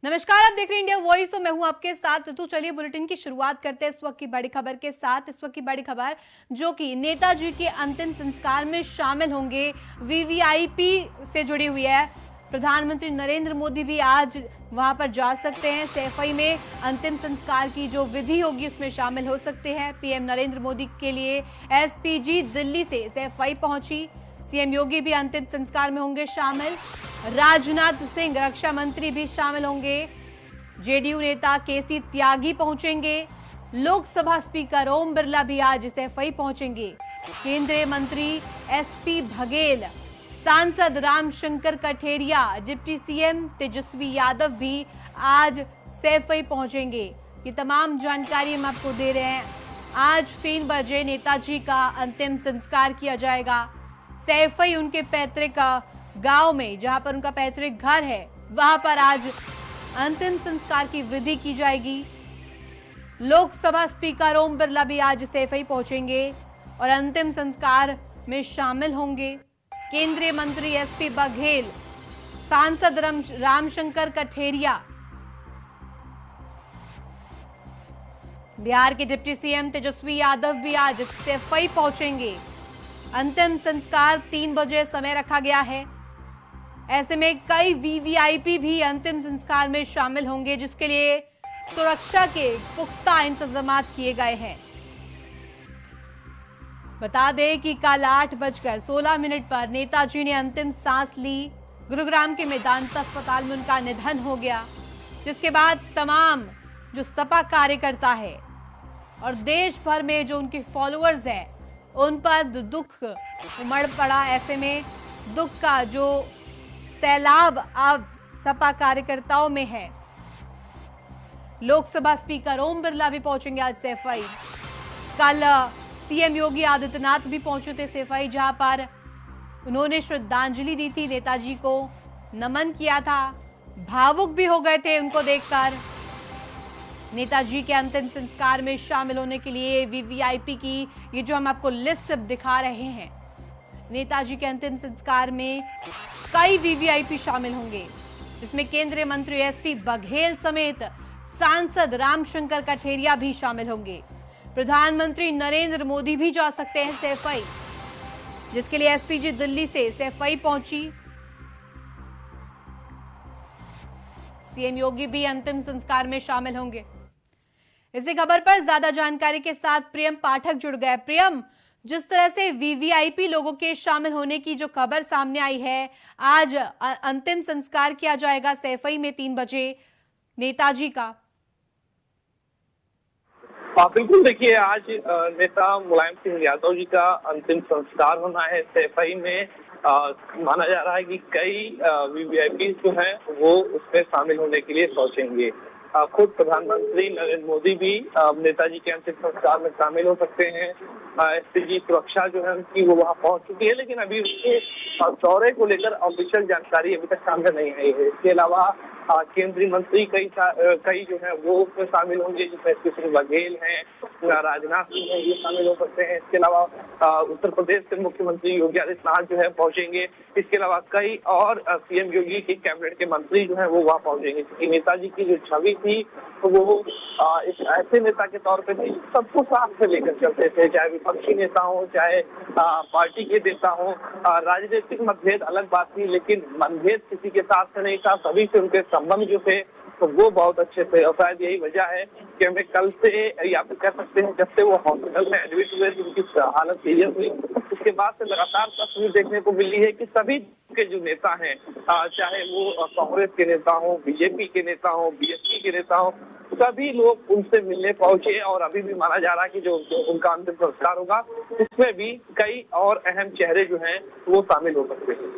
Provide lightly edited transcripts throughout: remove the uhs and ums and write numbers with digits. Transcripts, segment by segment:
नमस्कार, आप देख रहे हैं इंडिया वॉइस। तो मैं हूं आपके साथ ऋतु। चलिए बुलेटिन की शुरुआत करते हैं इस वक्त की बड़ी खबर के साथ। इस वक्त की बड़ी खबर जो कि नेताजी के अंतिम संस्कार में शामिल होंगे, वीवीआईपी से जुड़ी हुई है। प्रधानमंत्री नरेंद्र मोदी भी आज वहां पर जा सकते हैं। सैफई में अंतिम संस्कार की जो विधि होगी उसमें शामिल हो सकते हैं। पीएम नरेंद्र मोदी के लिए एसपीजी दिल्ली से सैफई पहुंची। सीएम योगी भी अंतिम संस्कार में होंगे शामिल। राजनाथ सिंह रक्षा मंत्री भी शामिल होंगे। जेडीयू नेता केसी त्यागी पहुंचेंगे। लोकसभा स्पीकर ओम बिरला भी आज सैफई पहुंचेंगे। केंद्रीय मंत्री एसपी बघेल, सांसद रामशंकर कठेरिया, डिप्टी सीएम तेजस्वी यादव भी आज सैफई पहुंचेंगे। ये तमाम जानकारी हम आपको दे रहे हैं। आज 3 बजे नेताजी का अंतिम संस्कार किया जाएगा। सैफई उनके पैतृक गांव में, जहां पर उनका पैतृक घर है, वहां पर आज अंतिम संस्कार की विधि की जाएगी। लोकसभा स्पीकर ओम बिरला भी आज सैफई पहुंचेंगे और अंतिम संस्कार में शामिल होंगे। केंद्रीय मंत्री एसपी बघेल, सांसद रामशंकर कठेरिया, बिहार के डिप्टी सीएम तेजस्वी यादव भी आज सैफई पहुंचेंगे। अंतिम संस्कार 3 बजे समय रखा गया है। ऐसे में कई वीवीआईपी भी अंतिम संस्कार में शामिल होंगे, जिसके लिए सुरक्षा के पुख्ता इंतजाम किए गए हैं। बता दें कि कल 8:16 पर नेताजी ने अंतिम सांस ली। गुरुग्राम के मेदांता अस्पताल में उनका निधन हो गया, जिसके बाद तमाम जो सपा कार्यकर्ता है और देश भर में जो उनके फॉलोअर्स हैं, उन पर दुख उमड़ पड़ा। ऐसे में दुख का जो सैलाब अब सपा कार्यकर्ताओं में है। लोकसभा स्पीकर ओम बिरला भी पहुंचेंगे आज सैफई। कल सीएम योगी आदित्यनाथ भी पहुंचे थे सैफई, जहां पर उन्होंने श्रद्धांजलि दी थी, नेताजी को नमन किया था। भावुक भी हो गए थे उनको देखकर। नेताजी के अंतिम संस्कार में शामिल होने के लिए वीवीआईपी की ये जो हम आपको लिस्ट दिखा रहे हैं, नेताजी के अंतिम संस्कार में कई वीवीआईपी शामिल होंगे, जिसमें केंद्रीय मंत्री एसपी बघेल समेत सांसद रामशंकर कठेरिया भी शामिल होंगे। प्रधानमंत्री नरेंद्र मोदी भी जा सकते हैं सैफई, जिसके लिए एसपीजी दिल्ली से सैफई पहुंची। सीएम योगी भी अंतिम संस्कार में शामिल होंगे। इसी खबर पर ज्यादा जानकारी के साथ प्रियम पाठक जुड़ गए। प्रियम, जिस तरह से वीवीआईपी लोगों के शामिल होने की जो खबर सामने आई है, आज अंतिम संस्कार किया जाएगा सैफई में 3 बजे नेताजी का। बिल्कुल, देखिए आज नेता मुलायम सिंह यादव जी का अंतिम संस्कार होना है सैफई में। माना जा रहा है कि कई वीवीआईपी जो हैं वो उसमें शामिल होने के लिए सोचेंगे। खुद प्रधानमंत्री नरेंद्र मोदी भी नेताजी के अंतिम संस्कार में शामिल हो सकते हैं। एसपीजी सुरक्षा जो है उनकी वो वहाँ पहुंच चुकी है, लेकिन अभी उसके दौरे को लेकर ऑफिशियल जानकारी अभी तक सामने नहीं आई है। इसके अलावा केंद्रीय मंत्री कई जो है वो उसमें शामिल होंगे, जिसमें एसपी बघेल हैं, राजनाथ सिंह हैं, ये शामिल हो सकते हैं। इसके अलावा उत्तर प्रदेश के मुख्यमंत्री योगी आदित्यनाथ जो है पहुंचेंगे। इसके अलावा कई और सीएम योगी के कैबिनेट के मंत्री जो है वो वहाँ पहुंचेंगे, क्योंकि नेताजी की जो छवि थी तो वो एक ऐसे नेता के तौर पे थी सबको साथ से लेकर चलते थे, चाहे विपक्षी नेता हो, चाहे पार्टी के नेता हो। राजनीतिक मतभेद अलग बात थी, लेकिन मनभेद किसी के साथ से नहीं था। सभी से उनके संबंध जो थे तो वो बहुत अच्छे थे, और शायद यही वजह है कि हमें कल से, या फिर कह सकते हैं जब से वो हॉस्पिटल में एडमिट हुए, उनकी हालत सीरियस हुई, उसके बाद से लगातार तस्वीर देखने को मिली है कि सभी के जो नेता हैं, चाहे वो कांग्रेस के नेता हो, बीजेपी के नेता हो, बीएसपी के नेता हो, सभी लोग उनसे मिलने पहुंचे। और अभी भी माना जा रहा है कि जो उनका अंतिम संस्कार होगा उसमें भी कई और अहम चेहरे जो हैं वो शामिल हो सकते हैं।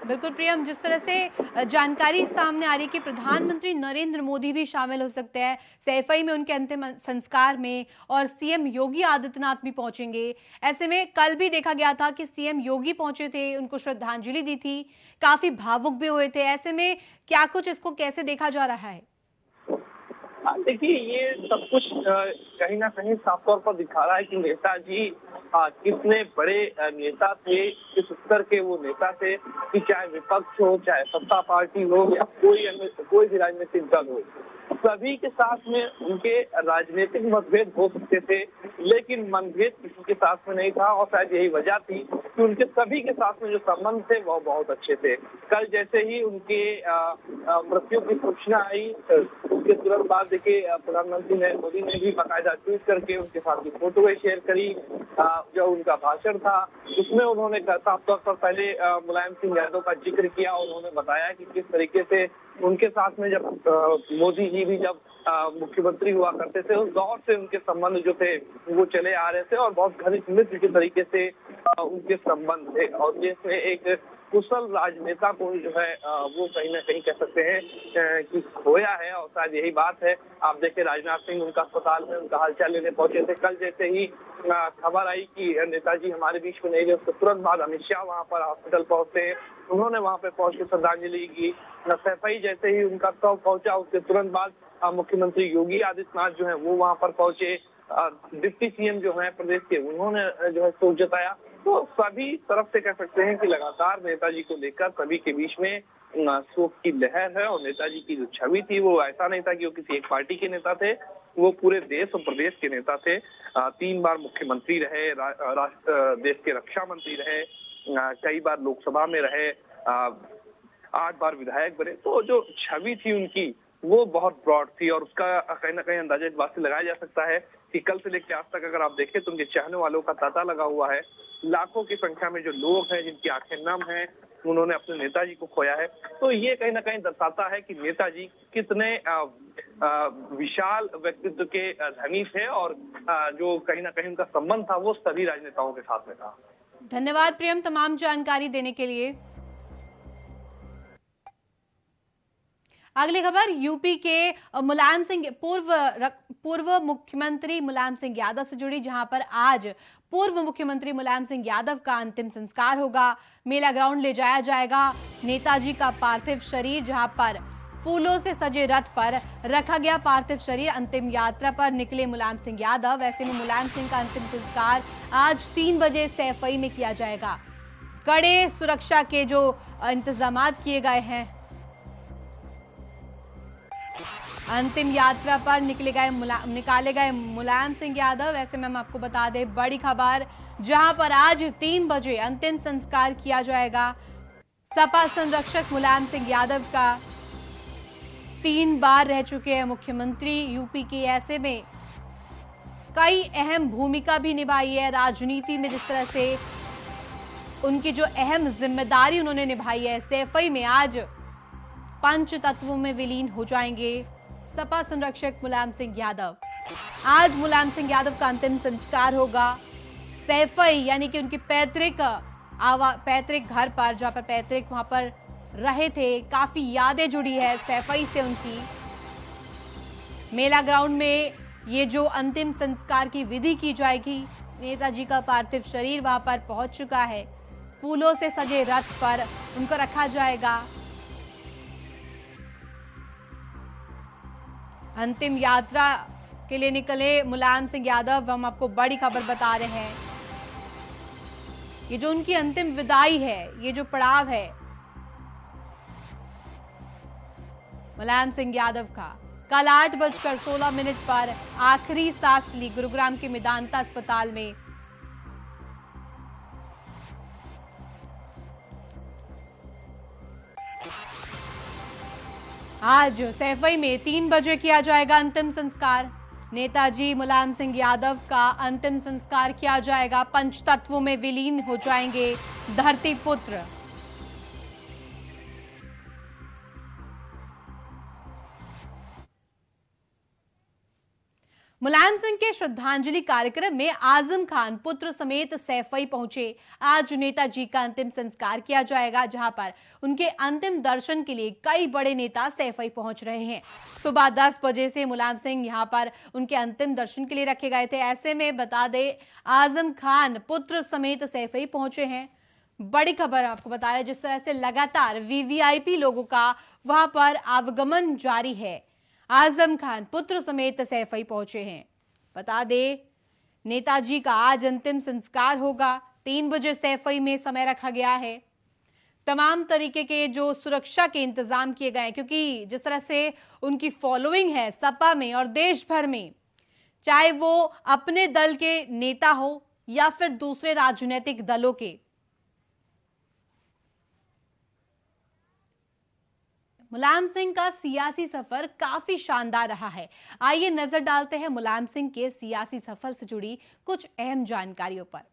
बिल्कुल प्रियम, जिस तरह से जानकारी सामने आ रही है कि प्रधानमंत्री नरेंद्र मोदी भी शामिल हो सकते हैं सैफई में उनके अंतिम संस्कार में, और सीएम योगी आदित्यनाथ भी पहुंचेंगे। ऐसे में कल भी देखा गया था कि सीएम योगी पहुंचे थे, उनको श्रद्धांजलि दी थी, काफी भावुक भी हुए थे। ऐसे में क्या कुछ इसको कैसे देखा जा रहा है? देखिए, ये सब कुछ कहीं ना कहीं साफ तौर पर दिखा रहा है कि नेताजी कितने बड़े नेता थे, किस स्तर के वो नेता थे कि चाहे विपक्ष हो, चाहे सत्ता पार्टी हो या कोई भी राजनीतिक दल हो, सभी के साथ में उनके राजनीतिक मतभेद हो सकते थे, लेकिन मनभेद किसी के साथ में नहीं था। और शायद यही वजह थी कि उनके सभी के साथ में जो संबंध थे वह बहुत अच्छे थे। कल जैसे ही उनके मृत्यु की सूचना आई, उसके तुरंत बाद देखिए प्रधानमंत्री नरेंद्र मोदी ने भी बाकायदा ट्वीट करके उनके साथ की फोटो शेयर करी। जो उनका भाषण था उसमें उन्होंने साफ तौर पर पहले मुलायम सिंह यादव का जिक्र किया। उन्होंने बताया कि किस तरीके से उनके साथ में जब मोदी जी भी जब मुख्यमंत्री हुआ करते थे, उस दौर से उनके संबंध जो थे वो चले आ रहे थे और बहुत घनिष्ठ मित्र के तरीके से उनके संबंध थे। और जिसमें एक कुशल राजनेता को जो है वो कहीं ना कहीं कह सकते हैं कि खोया है। और शायद यही बात है। आप देखें राजनाथ सिंह उनका अस्पताल में उनका हालचाल लेने पहुंचे थे। कल जैसे ही खबर आई कि नेताजी हमारे बीच में नहीं रहे, उसके तुरंत बाद अमित शाह वहां पर हॉस्पिटल पहुंचते हैं। उन्होंने वहां पर पहुंच के श्रद्धांजलि की। सैफई जैसे ही उनका शव पहुंचा, उसके तुरंत बाद मुख्यमंत्री योगी आदित्यनाथ जो है वो वहां पर पहुंचे। डिप्टी सीएम जो है प्रदेश के, उन्होंने जो है शोक जताया। तो सभी तरफ से कह सकते हैं कि लगातार नेताजी को लेकर सभी के बीच में शोक की लहर है। और नेताजी की जो छवि थी वो ऐसा नहीं था कि वो किसी एक पार्टी के नेता थे, वो पूरे देश और प्रदेश के नेता थे। 3 बार मुख्यमंत्री रहे, देश के रक्षा मंत्री रहे, कई बार लोकसभा में रहे, 8 बार विधायक बने। तो जो छवि थी उनकी वो बहुत ब्रॉड थी। और उसका कहीं ना कहीं अंदाजा इस बात से लगाया जा सकता है कि कल से लेकर आज तक अगर आप देखें तो उनके चाहने वालों का तांता लगा हुआ है। लाखों की संख्या में जो लोग हैं जिनकी आंखें नम हैं, उन्होंने अपने नेताजी को खोया है। तो ये कहीं ना कहीं दर्शाता है कि नेताजी कितने विशाल व्यक्तित्व के धनी थे और जो कहीं ना कहीं उनका संबंध था वो सभी राजनेताओं के साथ में था। धन्यवाद प्रियम तमाम जानकारी देने के लिए। अगली खबर यूपी के मुलायम सिंह पूर्व मुख्यमंत्री मुलायम सिंह यादव से जुड़ी, जहां पर आज पूर्व मुख्यमंत्री मुलायम सिंह यादव का अंतिम संस्कार होगा। मेला ग्राउंड ले जाया जाएगा नेताजी का पार्थिव शरीर, जहां पर फूलों से सजे रथ पर रखा गया पार्थिव शरीर। अंतिम यात्रा पर निकले मुलायम सिंह यादव। ऐसे में मुलायम सिंह का अंतिम संस्कार आज 3 बजे सैफई में किया जाएगा। कड़े सुरक्षा के जो इंतजाम किए गए हैं। अंतिम यात्रा पर निकाले गए मुलायम सिंह यादव। ऐसे में हम आपको बता दें बड़ी खबर, जहां पर आज 3 बजे अंतिम संस्कार किया जाएगा। सपा संरक्षक मुलायम सिंह यादव का 3 बार रह चुके हैं मुख्यमंत्री यूपी के। ऐसे में कई अहम भूमिका भी निभाई है राजनीति में, जिस तरह से उनकी जो अहम जिम्मेदारी उन्होंने निभाई है। सैफई में आज पंच तत्वों में विलीन हो जाएंगे सपा संरक्षक मुलायम सिंह यादव। आज मुलायम सिंह यादव का अंतिम संस्कार होगा सैफई, यानी कि उनके पैतृक घर पर, जहां पर पैतृक वहां पर रहे थे। काफी यादें जुड़ी है सैफई से उनकी। मेला ग्राउंड में ये जो अंतिम संस्कार की विधि की जाएगी, नेताजी का पार्थिव शरीर वहां पर पहुंच चुका है। फूलों से सजे रथ पर उनको रखा जाएगा। अंतिम यात्रा के लिए निकले मुलायम सिंह यादव। हम आपको बड़ी खबर बता रहे हैं, ये जो उनकी अंतिम विदाई है, ये जो पड़ाव है मुलायम सिंह यादव का, कल 8:16 पर आखिरी सांस ली गुरुग्राम के मेदांता अस्पताल में। आज सैफई में 3 बजे किया जाएगा अंतिम संस्कार। नेताजी मुलायम सिंह यादव का अंतिम संस्कार किया जाएगा। पंचतत्वों में विलीन हो जाएंगे धरती पुत्र। मुलायम सिंह के श्रद्धांजलि कार्यक्रम में आजम खान पुत्र समेत सैफई पहुंचे। आज नेताजी का अंतिम संस्कार किया जाएगा, जहां पर उनके अंतिम दर्शन के लिए कई बड़े नेता सैफई पहुंच रहे हैं। सुबह 10 बजे से मुलायम सिंह यहां पर उनके अंतिम दर्शन के लिए रखे गए थे। ऐसे में बता दें आजम खान पुत्र समेत सैफई पहुंचे हैं। बड़ी खबर आपको बता रहे हैं, जिस तरह से लगातार वीवीआईपी लोगों का वहां पर आवागमन जारी है। आजम खान पुत्र समेत सैफई पहुंचे हैं। बता दे नेताजी का आज अंतिम संस्कार होगा। 3 बजे सैफई में समय रखा गया है। तमाम तरीके के जो सुरक्षा के इंतजाम किए गए हैं, क्योंकि जिस तरह से उनकी फॉलोइंग है सपा में और देश भर में, चाहे वो अपने दल के नेता हो या फिर दूसरे राजनीतिक दलों के। मुलायम सिंह का सियासी सफर काफी शानदार रहा है। आइए नजर डालते हैं मुलायम सिंह के सियासी सफर से जुड़ी कुछ अहम जानकारियों पर।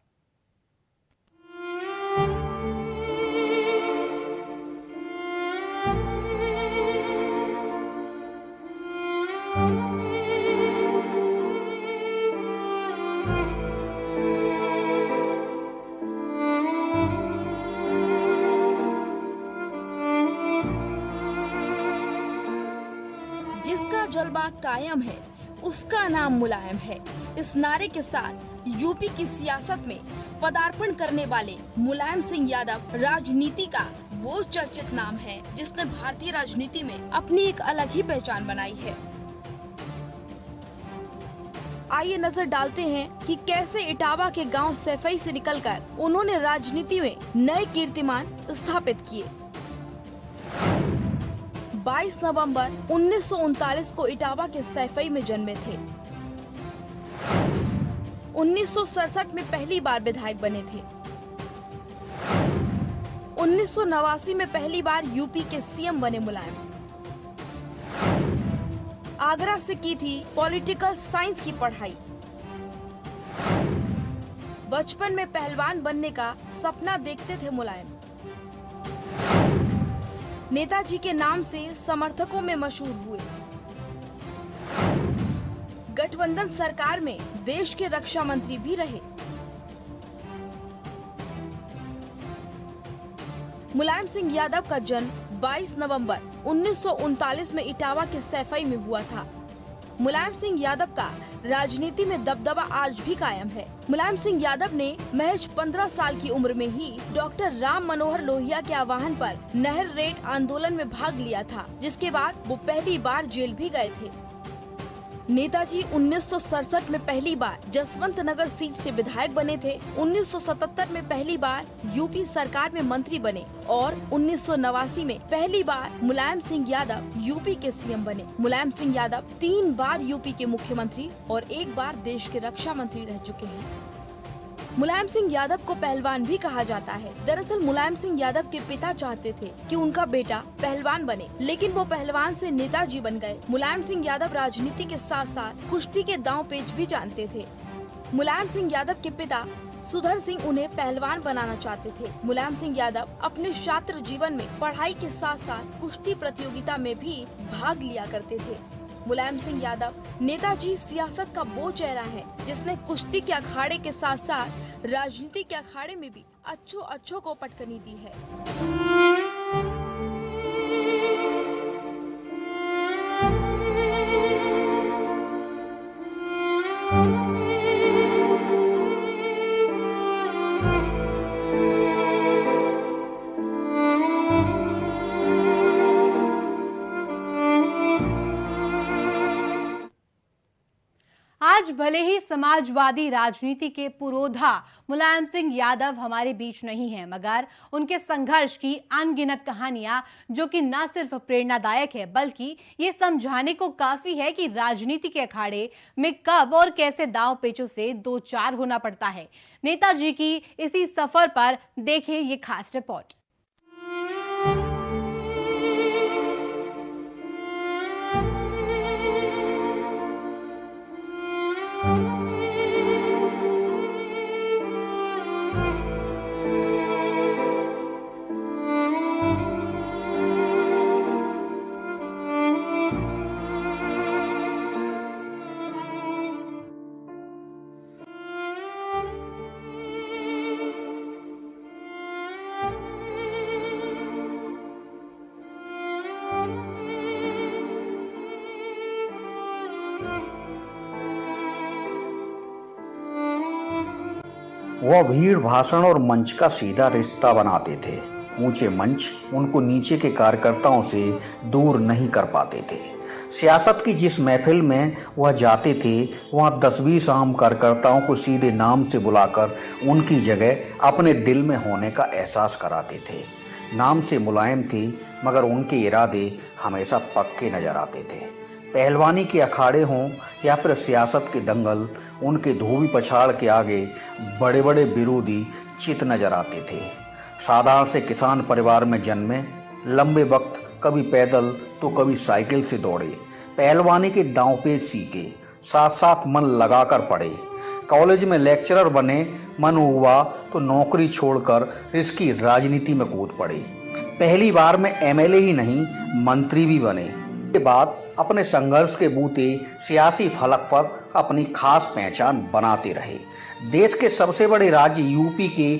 जिसका जलवा कायम है उसका नाम मुलायम है। इस नारे के साथ यूपी की सियासत में पदार्पण करने वाले मुलायम सिंह यादव राजनीति का वो चर्चित नाम है जिसने भारतीय राजनीति में अपनी एक अलग ही पहचान बनाई है। आइए नजर डालते हैं कि कैसे इटावा के गांव सैफई से निकलकर उन्होंने राजनीति में नए कीर्तिमान स्थापित किए। 22 नवंबर 1939 को इटावा के सैफई में जन्मे थे। 1967 में पहली बार विधायक बने थे। 1989 में पहली बार यूपी के सीएम बने मुलायम। आगरा से की थी पॉलिटिकल साइंस की पढ़ाई। बचपन में पहलवान बनने का सपना देखते थे मुलायम। नेताजी के नाम से समर्थकों में मशहूर हुए। गठबंधन सरकार में देश के रक्षा मंत्री भी रहे। मुलायम सिंह यादव का जन्म 22 नवंबर 1939 में इटावा के सैफई में हुआ था। मुलायम सिंह यादव का राजनीति में दबदबा आज भी कायम है। मुलायम सिंह यादव ने महज 15 साल की उम्र में ही डॉक्टर राम मनोहर लोहिया के आह्वान पर नहर रेड आंदोलन में भाग लिया था, जिसके बाद वो पहली बार जेल भी गए थे। नेताजी 1967 में पहली बार जसवंत नगर सीट से विधायक बने थे। 1977 में पहली बार यूपी सरकार में मंत्री बने और 1989 में पहली बार मुलायम सिंह यादव यूपी के सीएम बने। मुलायम सिंह यादव 3 बार यूपी के मुख्यमंत्री और 1 बार देश के रक्षा मंत्री रह चुके हैं। मुलायम सिंह यादव को पहलवान भी कहा जाता है। दरअसल मुलायम सिंह यादव के पिता चाहते थे कि उनका बेटा पहलवान बने, लेकिन वो पहलवान से नेताजी बन गए। मुलायम सिंह यादव राजनीति के साथ साथ कुश्ती के दांव पेच भी जानते थे। मुलायम सिंह यादव के पिता सुधर सिंह उन्हें पहलवान बनाना चाहते थे। मुलायम सिंह यादव अपने छात्र जीवन में पढ़ाई के साथ साथ कुश्ती प्रतियोगिता में भी भाग लिया करते थे। मुलायम सिंह यादव नेताजी सियासत का वो चेहरा है जिसने कुश्ती के अखाड़े के साथ साथ राजनीति के अखाड़े में भी अच्छों को पटकनी दी है। आज भले ही समाजवादी राजनीति के पुरोधा मुलायम सिंह यादव हमारे बीच नहीं है, मगर उनके संघर्ष की अनगिनत कहानियां जो कि न सिर्फ प्रेरणादायक है बल्कि ये समझाने को काफी है कि राजनीति के अखाड़े में कब और कैसे दांव पेचों से दो चार होना पड़ता है। नेताजी की इसी सफर पर देखें ये खास रिपोर्ट। वह भीड़, भाषण और मंच का सीधा रिश्ता बनाते थे। ऊंचे मंच उनको नीचे के कार्यकर्ताओं से दूर नहीं कर पाते थे। सियासत की जिस महफिल में वह जाते थे वहाँ 10-20 आम कार्यकर्ताओं को सीधे नाम से बुलाकर उनकी जगह अपने दिल में होने का एहसास कराते थे। नाम से मुलायम थे मगर उनके इरादे हमेशा पक्के नजर आते थे। पहलवानी के अखाड़े हों या फिर सियासत के दंगल, उनके धोबी पछाड़ के आगे बड़े बड़े विरोधी चित नजर आते थे। साधारण से किसान परिवार में जन्मे, लंबे वक्त कभी पैदल तो कभी साइकिल से दौड़े, पहलवानी के दांवपेच सीखे, साथ साथ मन लगाकर पढ़े, कॉलेज में लेक्चरर बने, मन हुआ तो नौकरी छोड़कर इसकी राजनीति में कूद पड़े। पहली बार में एमएलए ही नहीं मंत्री भी बने। के बाद अपने संघर्ष के बूते सियासी फलक पर अपनी खास पहचान बनाते रहे। देश के सबसे बड़े राज्य यूपी के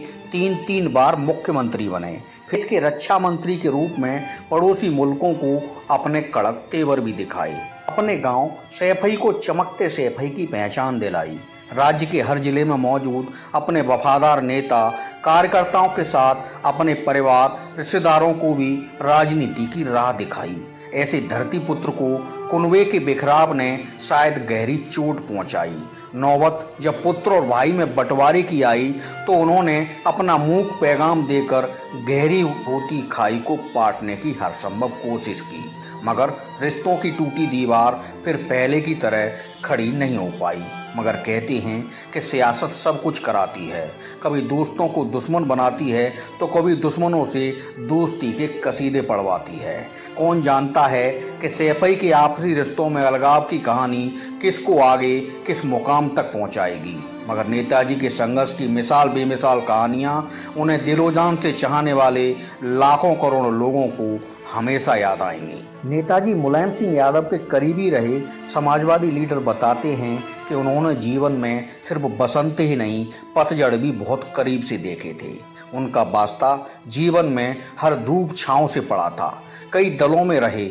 3 बार मुख्यमंत्री बने। फिर इसके रक्षा मंत्री के रूप में पड़ोसी मुल्कों को अपने कड़क तेवर भी दिखाए। अपने गांव सैफई को चमकते सैफई की पहचान दिलाई। राज्य के हर जिले में मौजूद अपने वफादार नेता कार्यकर्ताओं के साथ अपने परिवार रिश्तेदारों को भी राजनीति की राह दिखाई। ऐसे धरती पुत्र को कुनबे के बिखराव ने शायद गहरी चोट पहुंचाई। नौबत जब पुत्र और भाई में बंटवारे की आई तो उन्होंने अपना मूक पैगाम देकर गहरी होती खाई को पाटने की हर संभव कोशिश की, मगर रिश्तों की टूटी दीवार फिर पहले की तरह खड़ी नहीं हो पाई। मगर कहते हैं कि सियासत सब कुछ कराती है, कभी दोस्तों को दुश्मन बनाती है तो कभी दुश्मनों से दोस्ती के कसीदे पढ़वाती है। कौन जानता है कि सैफई के आपसी रिश्तों में अलगाव की कहानी किसको आगे किस मुकाम तक पहुंचाएगी। मगर नेताजी के संघर्ष की मिसाल बेमिसाल कहानियां उन्हें दिलोजान से चाहने वाले लाखों करोड़ों लोगों को हमेशा याद आएंगी। नेताजी मुलायम सिंह यादव के करीबी रहे समाजवादी लीडर बताते हैं कि उन्होंने जीवन में सिर्फ बसंत ही नहीं पतझड़ भी बहुत करीब से देखे थे। उनका वास्ता जीवन में हर धूप छांव से पड़ा था। कई दलों में रहे,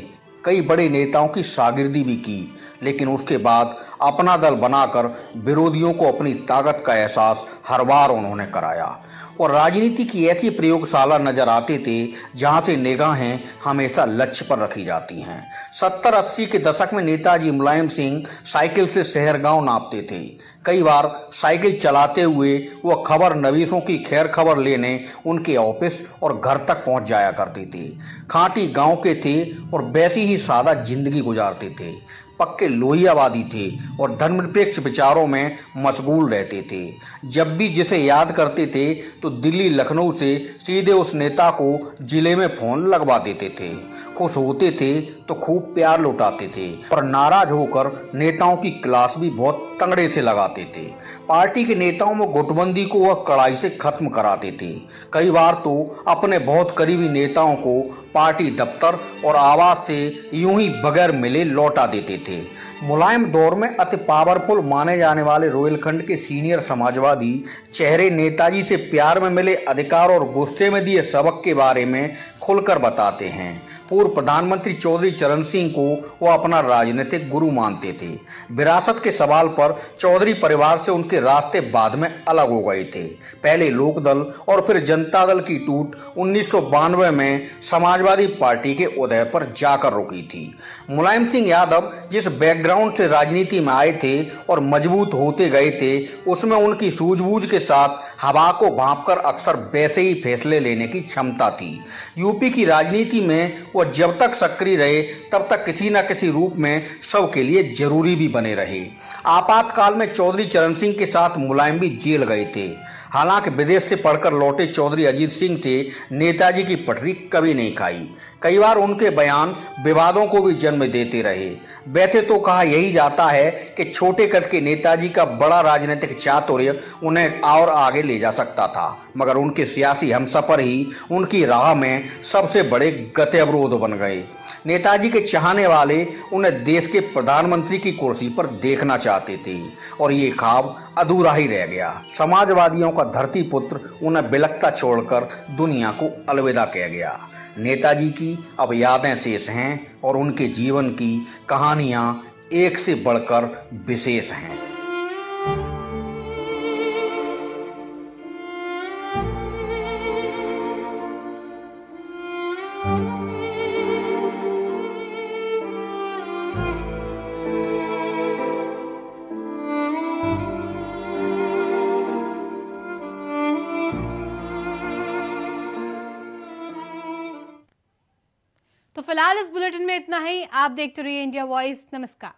कई बड़े नेताओं की शागिर्दी भी की, लेकिन उसके बाद अपना दल बनाकर विरोधियों को अपनी ताकत का एहसास हर बार उन्होंने कराया। और राजनीति की ऐसी प्रयोगशाला नजर आते थे जहां से निगाहें हमेशा लक्ष्य पर रखी जाती हैं। 70-80 के दशक में नेताजी मुलायम सिंह साइकिल से शहर गांव नापते थे। कई बार साइकिल चलाते हुए वह खबर नवीसों की खैर खबर लेने उनके ऑफिस और घर तक पहुंच जाया करते थे। खांटी गांव के थे और वैसी ही सादा जिंदगी गुजारते थे। पक्के लोहियावादी थे और धर्मनिरपेक्ष विचारों में मशगूल रहते थे। जब भी जिसे याद करते थे तो दिल्ली लखनऊ से सीधे उस नेता को जिले में फोन लगवा देते थे। खुश होते थे तो खूब प्यार लुटाते थे और नाराज होकर नेताओं की क्लास भी बहुत तंगड़े से लगाते थे। पार्टी के नेताओं में गुटबंदी को वह कड़ाई से खत्म कराते थे। कई बार तो अपने बहुत करीबी नेताओं को पार्टी दफ्तर और आवास से यूं ही बगैर मिले लौटा देते थे। मुलायम दौर में अति पावरफुल माने जाने वाले रोहिलखंड के सीनियर समाजवादी चेहरे नेताजी से प्यार में मिले अधिकार और गुस्से में दिए सबक के बारे में खुलकर बताते हैं। पूर्व प्रधानमंत्री चौधरी चरण सिंह को वो अपना राजनीतिक गुरु मानते थे। विरासत के सवाल पर चौधरी परिवार से उनके रास्ते बाद में अलग हो गए थे। पहले लोकदल और फिर जनता दल की टूट 1992 में समाजवादी पार्टी के उदय पर जाकर रुकी थी। मुलायम सिंह यादव जिस बैकग्राउंड से राजनीति में आए थे और मजबूत होते गए थे, उसमें उनकी सूझबूझ के साथ हवा को भांपकर अक्सर वैसे ही फैसले लेने की क्षमता थी। यूपी की राजनीति में वह जब तक सक्रिय रहे तब तक किसी न किसी रूप में सबके लिए जरूरी भी बने रहे। आपातकाल में चौधरी चरण सिंह के साथ मुलायम भी जेल गए थे। हालांकि विदेश से पढ़कर लौटे चौधरी अजीत सिंह से नेताजी की पटरी कभी नहीं खाई। कई बार उनके बयान विवादों को भी जन्म देते रहे। वैसे तो कहा यही जाता है कि छोटे कद के नेताजी का बड़ा राजनीतिक चातुर्य उन्हें और आगे ले जा सकता था, मगर उनके सियासी हमसफर ही उनकी राह में सबसे बड़े गति अवरोध बन गए। नेताजी के चाहने वाले उन्हें देश के प्रधानमंत्री की कुर्सी पर देखना चाहते थे और ये ख्वाब अधूरा ही रह गया। समाजवादियों का धरती पुत्र उन्हें बिलखता छोड़कर दुनिया को अलविदा कह गया। नेताजी की अब यादें शेष हैं और उनके जीवन की कहानियां एक से बढ़कर विशेष हैं। फिलहाल इस बुलेटिन में इतना ही। आप देखते रहिए इंडिया वॉइस। नमस्कार।